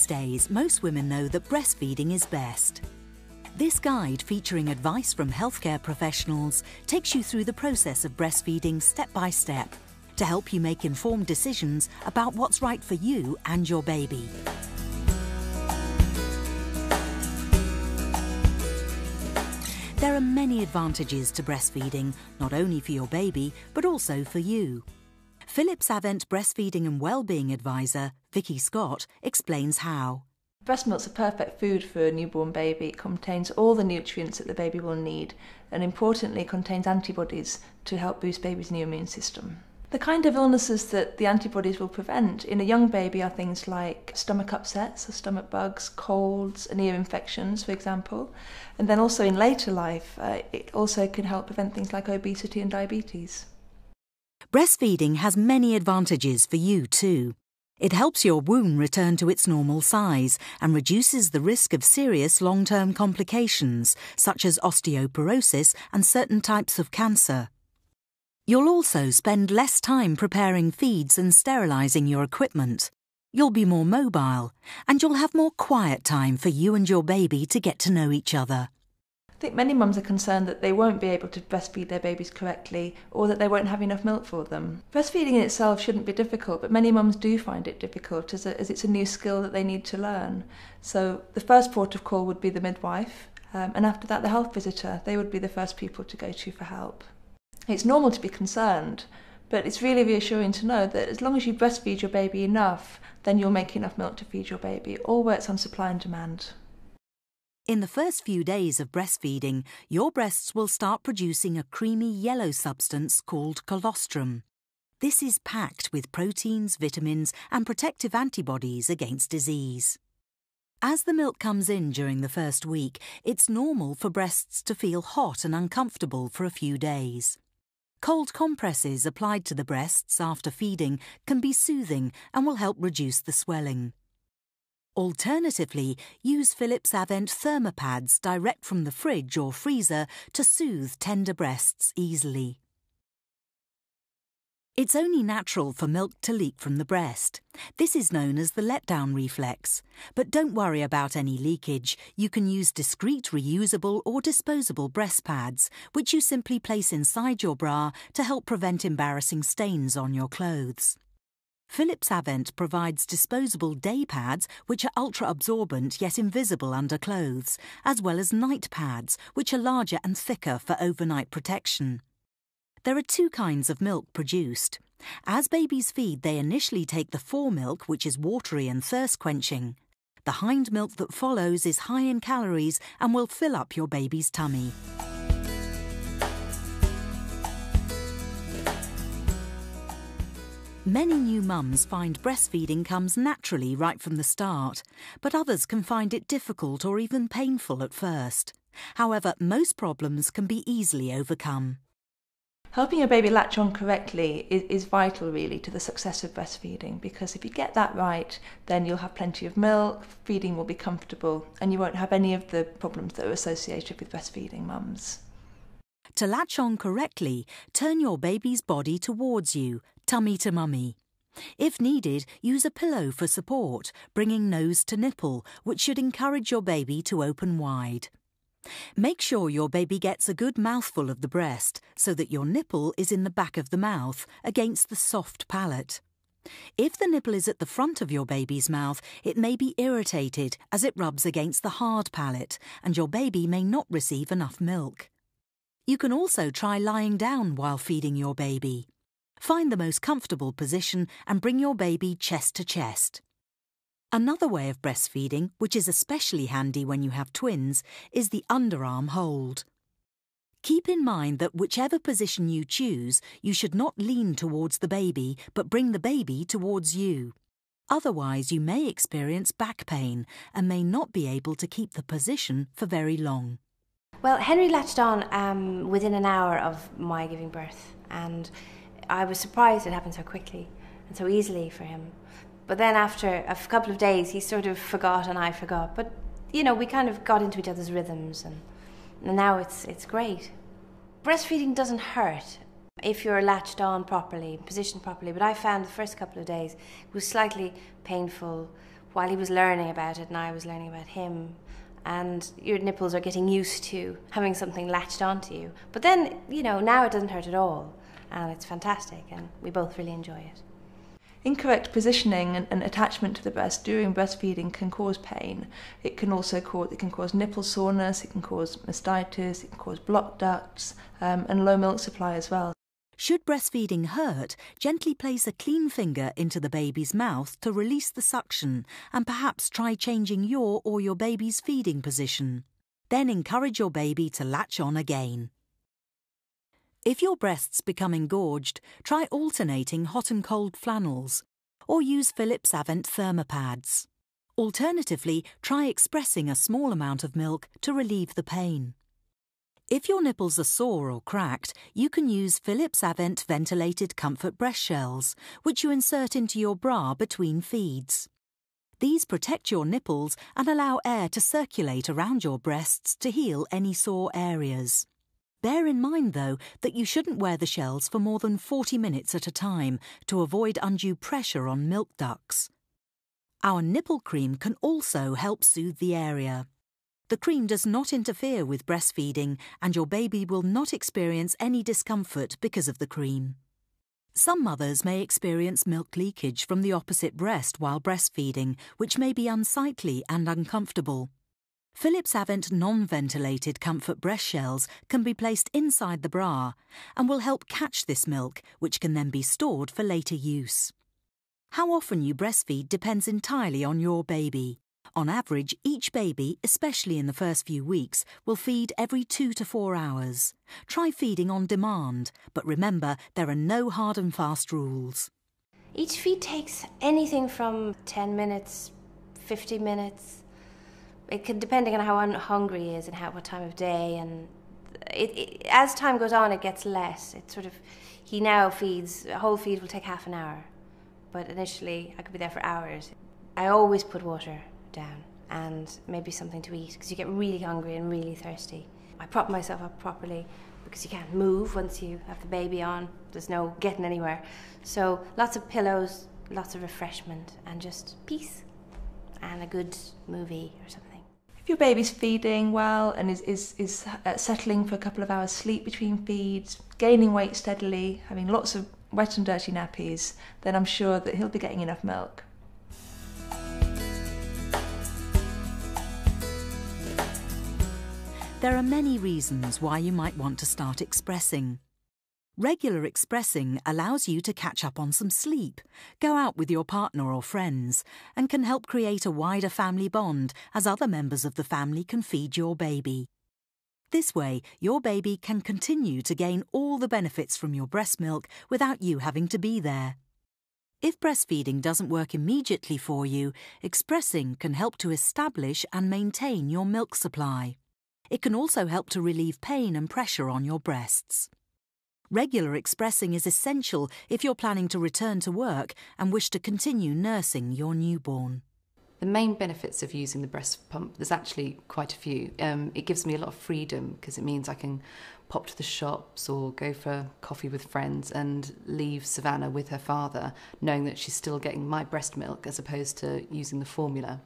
These days, most women know that breastfeeding is best. This guide, featuring advice from healthcare professionals, takes you through the process of breastfeeding step by step to help you make informed decisions about what's right for you and your baby. There are many advantages to breastfeeding, not only for your baby, but also for you. Philips Avent Breastfeeding and Wellbeing Advisor, Vicky Scott, explains how. Breast milk's a perfect food for a newborn baby. It contains all the nutrients that the baby will need, and importantly contains antibodies to help boost baby's new immune system. The kind of illnesses that the antibodies will prevent in a young baby are things like stomach upsets, or stomach bugs, colds and ear infections, for example. And then also in later life, it also can help prevent things like obesity and diabetes. Breastfeeding has many advantages for you too. It helps your womb return to its normal size and reduces the risk of serious long-term complications, such as osteoporosis and certain types of cancer. You'll also spend less time preparing feeds and sterilising your equipment. You'll be more mobile, and you'll have more quiet time for you and your baby to get to know each other. I think many mums are concerned that they won't be able to breastfeed their babies correctly, or that they won't have enough milk for them. Breastfeeding in itself shouldn't be difficult, but many mums do find it difficult as it's a new skill that they need to learn. So the first port of call would be the midwife, and after that the health visitor. They would be the first people to go to for help. It's normal to be concerned, but it's really reassuring to know that as long as you breastfeed your baby enough, then you'll make enough milk to feed your baby. It all works on supply and demand. In the first few days of breastfeeding, your breasts will start producing a creamy yellow substance called colostrum. This is packed with proteins, vitamins and protective antibodies against disease. As the milk comes in during the first week, it's normal for breasts to feel hot and uncomfortable for a few days. Cold compresses applied to the breasts after feeding can be soothing and will help reduce the swelling. Alternatively, use Philips Avent thermopads direct from the fridge or freezer to soothe tender breasts easily. It's only natural for milk to leak from the breast. This is known as the letdown reflex. But don't worry about any leakage. You can use discreet, reusable or disposable breast pads, which you simply place inside your bra to help prevent embarrassing stains on your clothes. Philips Avent provides disposable day pads, which are ultra-absorbent yet invisible under clothes, as well as night pads, which are larger and thicker for overnight protection. There are two kinds of milk produced. As babies feed, they initially take the foremilk, which is watery and thirst-quenching. The hind milk that follows is high in calories and will fill up your baby's tummy. Many new mums find breastfeeding comes naturally right from the start, but others can find it difficult or even painful at first. However, most problems can be easily overcome. Helping your baby latch on correctly is vital really to the success of breastfeeding, because if you get that right, then you'll have plenty of milk, feeding will be comfortable, and you won't have any of the problems that are associated with breastfeeding mums. To latch on correctly, turn your baby's body towards you, tummy to mummy. If needed, use a pillow for support, bringing nose to nipple, which should encourage your baby to open wide. Make sure your baby gets a good mouthful of the breast so that your nipple is in the back of the mouth, against the soft palate. If the nipple is at the front of your baby's mouth, it may be irritated as it rubs against the hard palate, and your baby may not receive enough milk. You can also try lying down while feeding your baby. Find the most comfortable position and bring your baby chest to chest. Another way of breastfeeding, which is especially handy when you have twins, is the underarm hold. Keep in mind that whichever position you choose, you should not lean towards the baby, but bring the baby towards you. Otherwise, you may experience back pain and may not be able to keep the position for very long. Well, Henry latched on within an hour of my giving birth, and I was surprised it happened so quickly and so easily for him. But then after a couple of days, he sort of forgot and I forgot. But, you know, we kind of got into each other's rhythms, and now it's great. Breastfeeding doesn't hurt if you're latched on properly, positioned properly, but I found the first couple of days it was slightly painful while he was learning about it and I was learning about him. And your nipples are getting used to having something latched onto you. But then, now it doesn't hurt at all. And it's fantastic, and we both really enjoy it. Incorrect positioning and attachment to the breast during breastfeeding can cause pain. It can also cause nipple soreness, it can cause mastitis, it can cause blocked ducts, and low milk supply as well. Should breastfeeding hurt, gently place a clean finger into the baby's mouth to release the suction and perhaps try changing your or your baby's feeding position. Then encourage your baby to latch on again. If your breasts become engorged, try alternating hot and cold flannels or use Philips Avent thermopads. Alternatively, try expressing a small amount of milk to relieve the pain. If your nipples are sore or cracked, you can use Philips Avent ventilated comfort breast shells, which you insert into your bra between feeds. These protect your nipples and allow air to circulate around your breasts to heal any sore areas. Bear in mind, though, that you shouldn't wear the shells for more than 40 minutes at a time to avoid undue pressure on milk ducts. Our nipple cream can also help soothe the area. The cream does not interfere with breastfeeding and your baby will not experience any discomfort because of the cream. Some mothers may experience milk leakage from the opposite breast while breastfeeding, which may be unsightly and uncomfortable. Philips Avent non-ventilated comfort breast shells can be placed inside the bra and will help catch this milk, which can then be stored for later use. How often you breastfeed depends entirely on your baby. On average, each baby, especially in the first few weeks, will feed every 2 to 4 hours. Try feeding on demand, but remember there are no hard and fast rules. Each feed takes anything from 10 minutes, 50 minutes. It can, depending on how hungry he is and what time of day, and as time goes on, it gets less. He now feeds, a whole feed will take half an hour, but initially I could be there for hours. I always put water down and maybe something to eat because you get really hungry and really thirsty. I prop myself up properly because you can't move once you have the baby on. There's no getting anywhere. So lots of pillows, lots of refreshment, and just peace and a good movie or something. If your baby's feeding well and is settling for a couple of hours sleep between feeds, gaining weight steadily, having lots of wet and dirty nappies, then I'm sure that he'll be getting enough milk. There are many reasons why you might want to start expressing. Regular expressing allows you to catch up on some sleep, go out with your partner or friends, and can help create a wider family bond as other members of the family can feed your baby. This way, your baby can continue to gain all the benefits from your breast milk without you having to be there. If breastfeeding doesn't work immediately for you, expressing can help to establish and maintain your milk supply. It can also help to relieve pain and pressure on your breasts. Regular expressing is essential if you're planning to return to work and wish to continue nursing your newborn. The main benefits of using the breast pump, there's actually quite a few. It gives me a lot of freedom because it means I can pop to the shops or go for coffee with friends and leave Savannah with her father, knowing that she's still getting my breast milk as opposed to using the formula.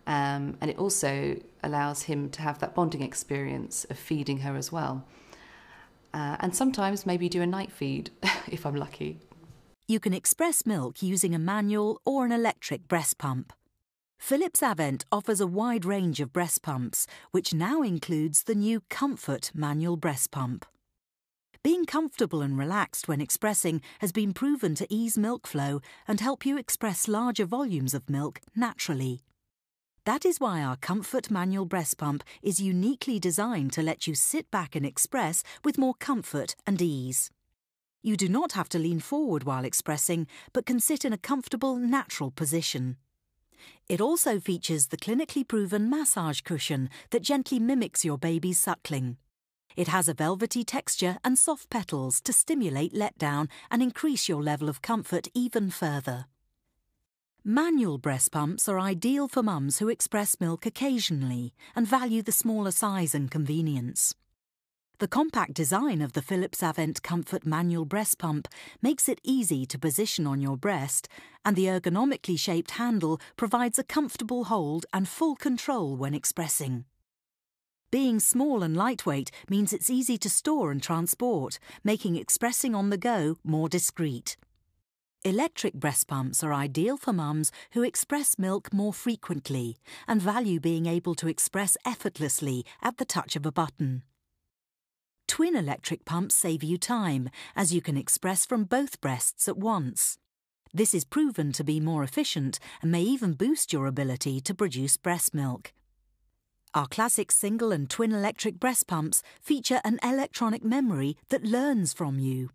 And it also allows him to have that bonding experience of feeding her as well. And sometimes maybe do a night feed, if I'm lucky. You can express milk using a manual or an electric breast pump. Philips Avent offers a wide range of breast pumps, which now includes the new Comfort manual breast pump. Being comfortable and relaxed when expressing has been proven to ease milk flow and help you express larger volumes of milk naturally. That is why our Comfort manual breast pump is uniquely designed to let you sit back and express with more comfort and ease. You do not have to lean forward while expressing, but can sit in a comfortable, natural position. It also features the clinically proven massage cushion that gently mimics your baby's suckling. It has a velvety texture and soft petals to stimulate letdown and increase your level of comfort even further. Manual breast pumps are ideal for mums who express milk occasionally and value the smaller size and convenience. The compact design of the Philips Avent Comfort manual breast pump makes it easy to position on your breast, and the ergonomically shaped handle provides a comfortable hold and full control when expressing. Being small and lightweight means it's easy to store and transport, making expressing on the go more discreet. Electric breast pumps are ideal for mums who express milk more frequently and value being able to express effortlessly at the touch of a button. Twin electric pumps save you time, as you can express from both breasts at once. This is proven to be more efficient and may even boost your ability to produce breast milk. Our classic single and twin electric breast pumps feature an electronic memory that learns from you.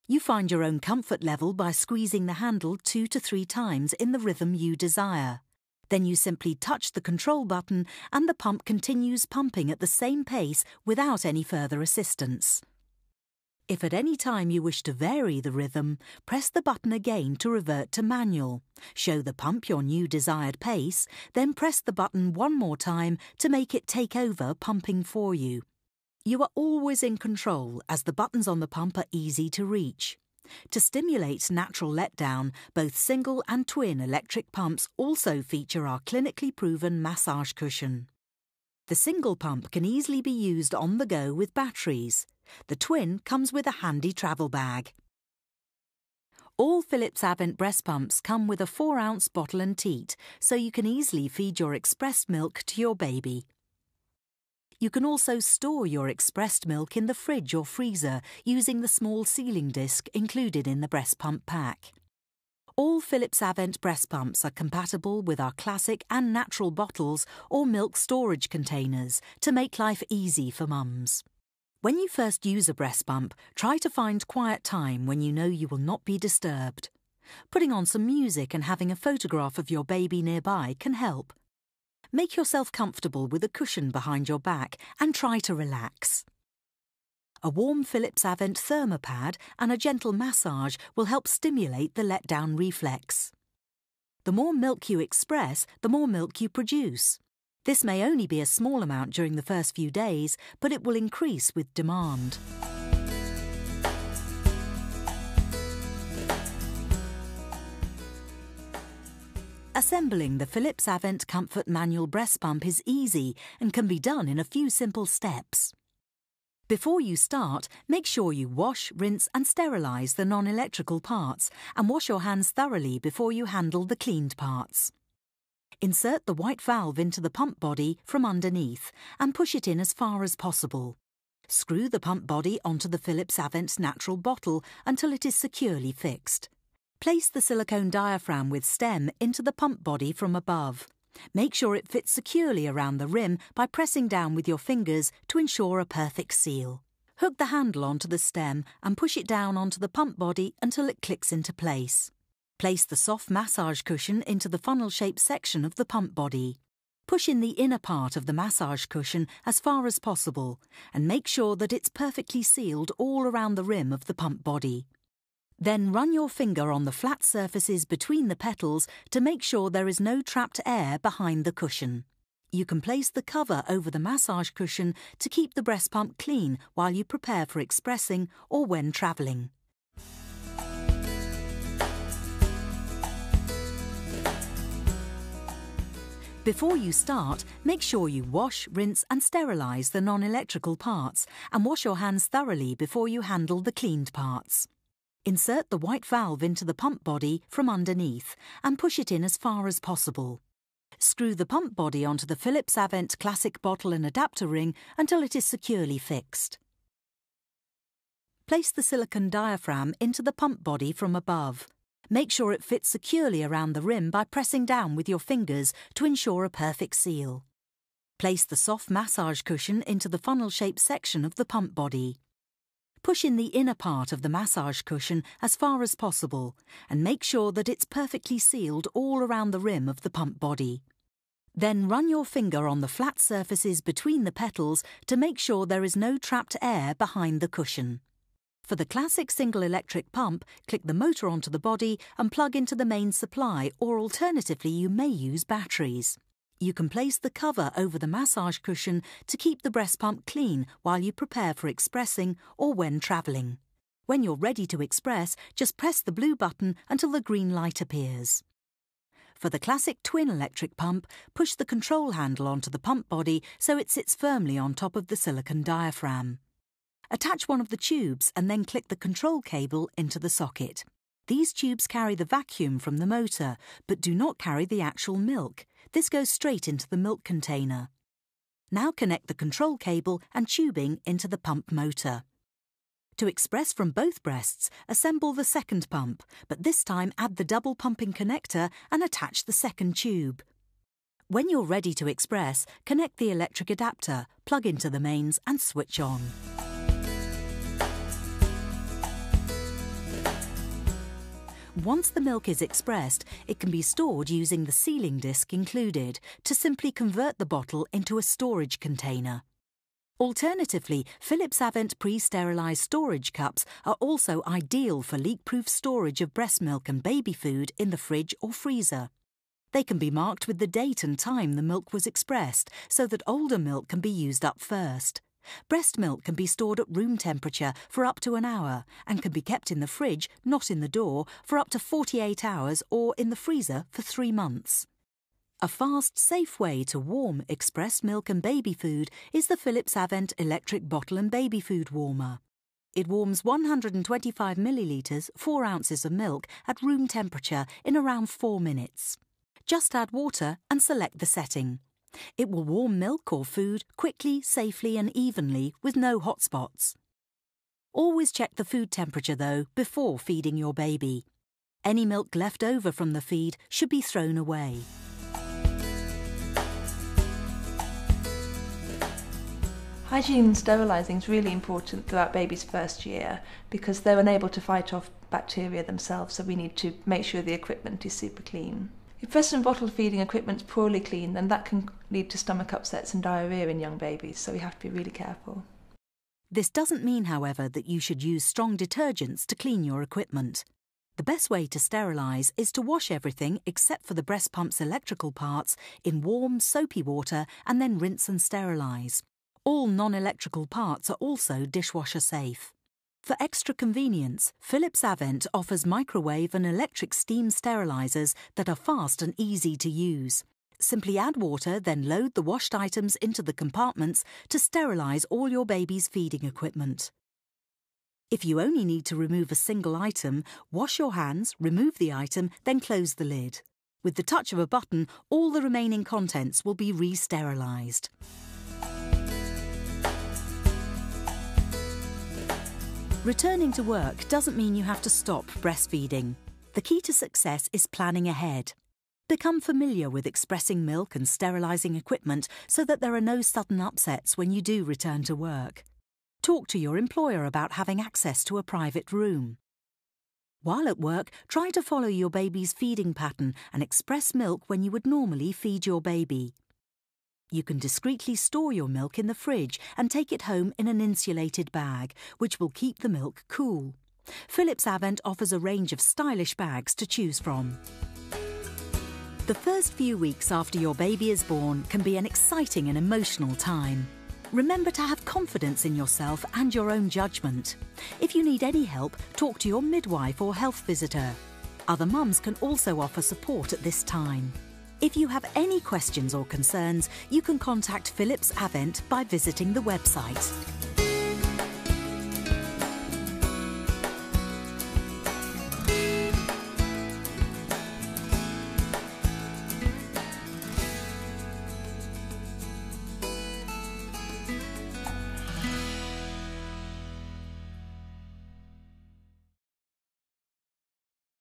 You find your own comfort level by squeezing the handle 2 to 3 times in the rhythm you desire. Then you simply touch the control button and the pump continues pumping at the same pace without any further assistance. If at any time you wish to vary the rhythm, press the button again to revert to manual. Show the pump your new desired pace, then press the button one more time to make it take over pumping for you. You are always in control as the buttons on the pump are easy to reach. To stimulate natural letdown, both single and twin electric pumps also feature our clinically proven massage cushion. The single pump can easily be used on the go with batteries. The twin comes with a handy travel bag. All Philips Avent breast pumps come with a 4-ounce bottle and teat, so you can easily feed your expressed milk to your baby. You can also store your expressed milk in the fridge or freezer using the small sealing disc included in the breast pump pack. All Philips Avent breast pumps are compatible with our classic and natural bottles or milk storage containers to make life easy for mums. When you first use a breast pump, try to find quiet time when you know you will not be disturbed. Putting on some music and having a photograph of your baby nearby can help. Make yourself comfortable with a cushion behind your back and try to relax. A warm Philips Avent thermopad and a gentle massage will help stimulate the letdown reflex. The more milk you express, the more milk you produce. This may only be a small amount during the first few days, but it will increase with demand. Assembling the Philips Avent Comfort manual breast pump is easy and can be done in a few simple steps. Before you start, make sure you wash, rinse and sterilise the non-electrical parts and wash your hands thoroughly before you handle the cleaned parts. Insert the white valve into the pump body from underneath and push it in as far as possible. Screw the pump body onto the Philips Avent natural bottle until it is securely fixed. Place the silicone diaphragm with stem into the pump body from above. Make sure it fits securely around the rim by pressing down with your fingers to ensure a perfect seal. Hook the handle onto the stem and push it down onto the pump body until it clicks into place. Place the soft massage cushion into the funnel-shaped section of the pump body. Push in the inner part of the massage cushion as far as possible and make sure that it's perfectly sealed all around the rim of the pump body. Then run your finger on the flat surfaces between the petals to make sure there is no trapped air behind the cushion. You can place the cover over the massage cushion to keep the breast pump clean while you prepare for expressing or when travelling. Before you start, make sure you wash, rinse and sterilise the non-electrical parts and wash your hands thoroughly before you handle the cleaned parts. Insert the white valve into the pump body from underneath and push it in as far as possible. Screw the pump body onto the Philips Avent classic bottle and adapter ring until it is securely fixed. Place the silicone diaphragm into the pump body from above. Make sure it fits securely around the rim by pressing down with your fingers to ensure a perfect seal. Place the soft massage cushion into the funnel-shaped section of the pump body. Push in the inner part of the massage cushion as far as possible and make sure that it's perfectly sealed all around the rim of the pump body. Then run your finger on the flat surfaces between the petals to make sure there is no trapped air behind the cushion. For the classic single electric pump, click the motor onto the body and plug into the main supply, or alternatively you may use batteries. You can place the cover over the massage cushion to keep the breast pump clean while you prepare for expressing or when travelling. When you're ready to express, just press the blue button until the green light appears. For the classic twin electric pump, push the control handle onto the pump body so it sits firmly on top of the silicone diaphragm. Attach one of the tubes and then click the control cable into the socket. These tubes carry the vacuum from the motor, but do not carry the actual milk. This goes straight into the milk container. Now connect the control cable and tubing into the pump motor. To express from both breasts, assemble the second pump, but this time add the double pumping connector and attach the second tube. When you're ready to express, connect the electric adapter, plug into the mains and switch on. Once the milk is expressed, it can be stored using the sealing disc included to simply convert the bottle into a storage container. Alternatively, Philips Avent pre-sterilised storage cups are also ideal for leak-proof storage of breast milk and baby food in the fridge or freezer. They can be marked with the date and time the milk was expressed so that older milk can be used up first. Breast milk can be stored at room temperature for up to an hour and can be kept in the fridge, not in the door, for up to 48 hours or in the freezer for 3 months. A fast, safe way to warm expressed milk and baby food is the Philips Avent electric bottle and baby food warmer. It warms 125 millilitres, 4 ounces of milk at room temperature in around 4 minutes. Just add water and select the setting. It will warm milk or food quickly, safely and evenly with no hot spots. Always check the food temperature though before feeding your baby. Any milk left over from the feed should be thrown away. Hygiene and sterilising is really important throughout baby's first year because they're unable to fight off bacteria themselves, so we need to make sure the equipment is super clean. If breast and bottle feeding equipment is poorly clean, then that can lead to stomach upsets and diarrhoea in young babies, so we have to be really careful. This doesn't mean, however, that you should use strong detergents to clean your equipment. The best way to sterilise is to wash everything except for the breast pump's electrical parts in warm, soapy water and then rinse and sterilise. All non-electrical parts are also dishwasher safe. For extra convenience, Philips Avent offers microwave and electric steam sterilisers that are fast and easy to use. Simply add water, then load the washed items into the compartments to sterilise all your baby's feeding equipment. If you only need to remove a single item, wash your hands, remove the item, then close the lid. With the touch of a button, all the remaining contents will be re-sterilised. Returning to work doesn't mean you have to stop breastfeeding. The key to success is planning ahead. Become familiar with expressing milk and sterilising equipment so that there are no sudden upsets when you do return to work. Talk to your employer about having access to a private room. While at work, try to follow your baby's feeding pattern and express milk when you would normally feed your baby. You can discreetly store your milk in the fridge and take it home in an insulated bag, which will keep the milk cool. Philips Avent offers a range of stylish bags to choose from. The first few weeks after your baby is born can be an exciting and emotional time. Remember to have confidence in yourself and your own judgment. If you need any help, talk to your midwife or health visitor. Other mums can also offer support at this time. If you have any questions or concerns, you can contact Philips Avent by visiting the website.